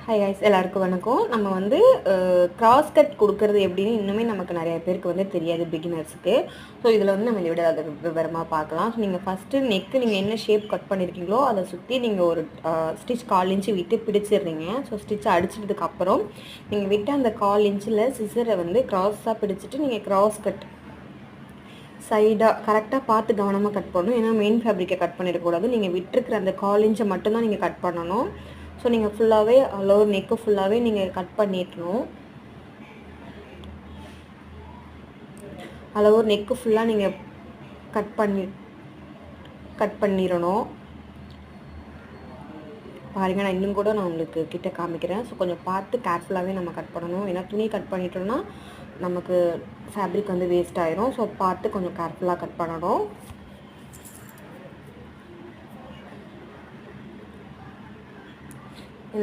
Hi guys, எல்லாருக்கும் வணக்கம். நம்ம வந்து கிராஸ் கட் கொடுக்கறது எப்படின்னு இன்னுமே நமக்கு நிறைய பேருக்கு வந்து தெரியாது, பிகினர்ஸுக்கு. ஸோ இதில் வந்து நம்ம இதை விட அதை விவரமாக பார்க்கலாம். ஸோ நீங்கள் ஃபஸ்ட்டு நெக்கு நீங்கள் என்ன ஷேப் கட் பண்ணியிருக்கீங்களோ அதை சுற்றி நீங்கள் ஒரு ஸ்டிச் 1/4 இன்ச்சு விட்டு பிடிச்சிடுறீங்க. ஸோ ஸ்டிச் அடிச்சதுக்கப்புறம் நீங்கள் விட்டு அந்த 1/4 இன்ச்சில் சிசரை வந்து க்ராஸாக பிடிச்சிட்டு நீங்கள் கிராஸ் கட் சைடாக கரெக்டாக பார்த்து கவனமாக கட் பண்ணணும். ஏன்னா மெயின் ஃபேப்ரிக்கை கட் பண்ணிடக்கூடாது. நீங்கள் விட்டுருக்கிற அந்த 1/4 இன்ச்சை மட்டும்தான் நீங்கள் கட் பண்ணணும். ஸோ நீங்கள் ஃபுல்லாகவே லோவர் நெக்கு ஃபுல்லாகவே நீங்கள் கட் பண்ணிடணும். லோவர் நெக்கு ஃபுல்லாக நீங்கள் கட் பண்ணிடணும். பாருங்க, நான் இன்னும் கூட நான் உங்களுக்கு கிட்ட காமிக்கிறேன். ஸோ கொஞ்சம் பார்த்து கேர்ஃபுல்லாகவே நம்ம கட் பண்ணணும். ஏன்னா துணி கட் பண்ணிட்டோம்னா நமக்கு ஃபேப்ரிக் வந்து வேஸ்ட் ஆயிரும். ஸோ பார்த்து கொஞ்சம் கேர்ஃபுல்லாக கட் பண்ணணும்.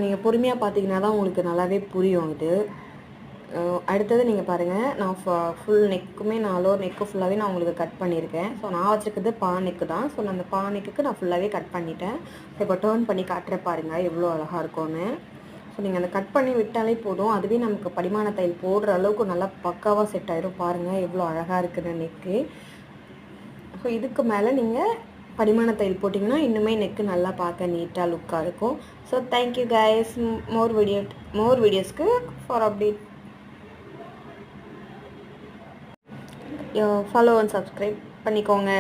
நீங்கள் பொறுமையாக பார்த்தீங்கன்னா தான் உங்களுக்கு நல்லாவே புரியும் இது. அடுத்தது நீங்கள் பாருங்கள், நான் ஃபுல் நெக்குமே லோவர் நெக்கு ஃபுல்லாகவே நான் உங்களுக்கு கட் பண்ணியிருக்கேன். ஸோ நான் வச்சுருக்கிறது பா நெக்கு தான். ஸோ நான் அந்த பா நெக்குக்கு நான் ஃபுல்லாகவே கட் பண்ணிட்டேன். ஸோ இப்போ டர்ன் பண்ணி காட்டுற பாருங்கள் எவ்வளோ அழகாக இருக்கும்னு. ஸோ நீங்கள் அந்த கட் பண்ணி விட்டாலே போதும், அதுவே நமக்கு படிமான தையல் போடுற அளவுக்கு நல்லா பக்காவாக செட் ஆகிடும். பாருங்கள் எவ்வளோ அழகாக இருக்குது நெக்கு. ஸோ இதுக்கு மேலே நீங்கள் படிமான தையல் போட்டிங்கன்னா இன்னுமே நெக்கு நல்லா பார்க்க நீட்டாக லுக்காக இருக்கும். So thank you guys. மோர் வீடியோஸ்க்கு for update follow and subscribe பண்ணிக்கோங்க.